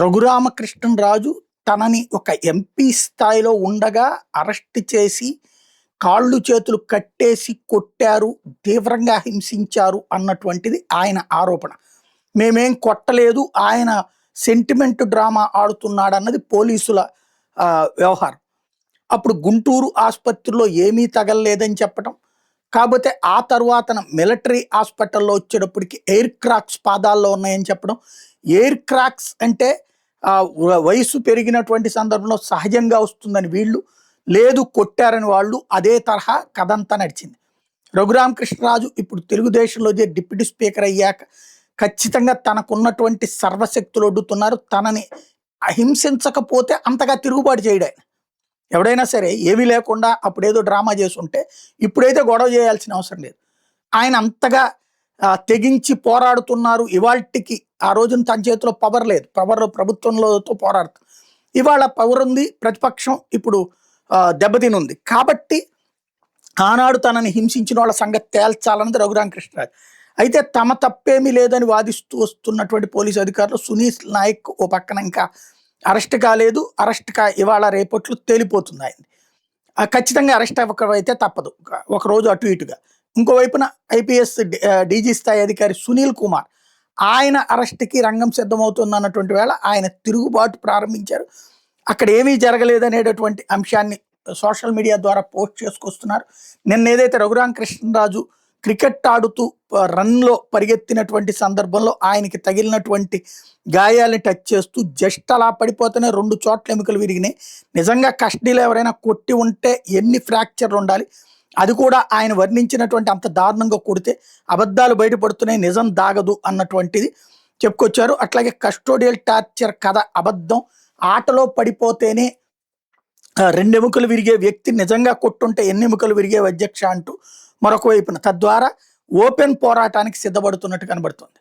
రఘురామకృష్ణరాజు తనని ఒక ఎంపీ స్థాయిలో ఉండగా అరెస్ట్ చేసి, కాళ్ళు చేతులు కట్టేసి కొట్టారు, తీవ్రంగా హింసించారు అన్నటువంటిది ఆయన ఆరోపణ. మేమేం కొట్టలేదు, ఆయన సెంటిమెంట్ డ్రామా ఆడుతున్నాడన్నది పోలీసుల వ్యవహారం. అప్పుడు గుంటూరు ఆసుపత్రిలో ఏమీ తగలలేదని చెప్పటం. కాకపోతే ఆ తర్వాతన మిలిటరీ హాస్పిటల్‌లో వచ్చేటప్పటికి ఎయిర్ క్రాక్స్ పాదాల్లో ఉన్నాయని చెప్పడం. ఎయిర్ క్రాక్స్ అంటే వయసు పెరిగినటువంటి సందర్భంలో సహజంగా వస్తుందని వీళ్ళు, లేదు కొట్టారని వాళ్ళు. అదే తరహా కథంతా నడిచింది. రఘురామకృష్ణరాజు ఇప్పుడు తెలుగుదేశంలో డిప్యూటీ స్పీకర్ అయ్యాక ఖచ్చితంగా తనకున్నటువంటి సర్వశక్తులు ఒడ్డుతున్నారు. తనని అహింసించకపోతే అంతగా తిరుగుబాటు చేయడు ఆయన. ఎవడైనా సరే ఏమీ లేకుండా అప్పుడేదో డ్రామా చేసుంటే ఇప్పుడైతే గొడవ చేయాల్సిన అవసరం లేదు. ఆయన అంతగా తెగించి పోరాడుతున్నారు. ఇవాల్టికి ఆ రోజున తన చేతిలో పవర్ లేదు. ప్రభుత్వంలోతో పోరాడుతుంది. ఇవాళ పవర్ ఉంది, ప్రతిపక్షం ఇప్పుడు దెబ్బతినుంది. కాబట్టి ఆనాడు తనని హింసించిన వాళ్ళ సంగతి తేల్చాలన్నది రఘురామకృష్ణరాజు. అయితే తమ తప్పేమీ లేదని వాదిస్తూ వస్తున్నటువంటి పోలీసు అధికారులు సునీల్ నాయక్ ఓ పక్కన ఇంకా అరెస్ట్ కాలేదు. ఇవాళ రేపట్లో తేలిపోతుంది ఆయన. ఖచ్చితంగా అరెస్ట్ అవ్వకపోతే తప్పదు, ఒకరోజు అటు ఇటుగా. ఇంకోవైపున ఐపీఎస్ డీజీ స్థాయి అధికారి సునీల్ కుమార్, ఆయన అరెస్ట్కి రంగం సిద్ధమవుతుంది అన్నటువంటి వేళ ఆయన తిరుగుబాటు ప్రారంభించారు. అక్కడ ఏమీ జరగలేదనేటటువంటి అంశాన్ని సోషల్ మీడియా ద్వారా పోస్ట్ చేసుకొస్తున్నారు. నిన్న ఏదైతే రఘురామకృష్ణరాజు క్రికెట్ ఆడుతూ రన్లో పరిగెత్తినటువంటి సందర్భంలో ఆయనకి తగిలినటువంటి గాయాలని టచ్ చేస్తూ జస్ట్ అలా పడిపోతేనే 2 చోట్ల ఎముకలు విరిగినాయి. నిజంగా కస్టడీలో ఎవరైనా కొట్టి ఉంటే ఎన్ని ఫ్రాక్చర్లు ఉండాలి, అది కూడా ఆయన వర్ణించినటువంటి అంత దారుణంగా కొడితే అబద్ధాలు బయటపడుతున్నాయి, నిజం దాగదు అన్నటువంటిది చెప్పుకొచ్చారు. అట్లాగే కస్టోడియల్ టార్చర్ కథ అబద్ధం, ఆటలో పడిపోతేనే 2 ఎముకలు విరిగే వ్యక్తి నిజంగా కొట్టుంటే ఎన్ని ఎముకలు విరిగే అధ్యక్ష అంటూ మరొక వైపున తద్వారా ఓపెన్ పోరాటానికి సిద్ధపడుతున్నట్టు కనబడుతుంది.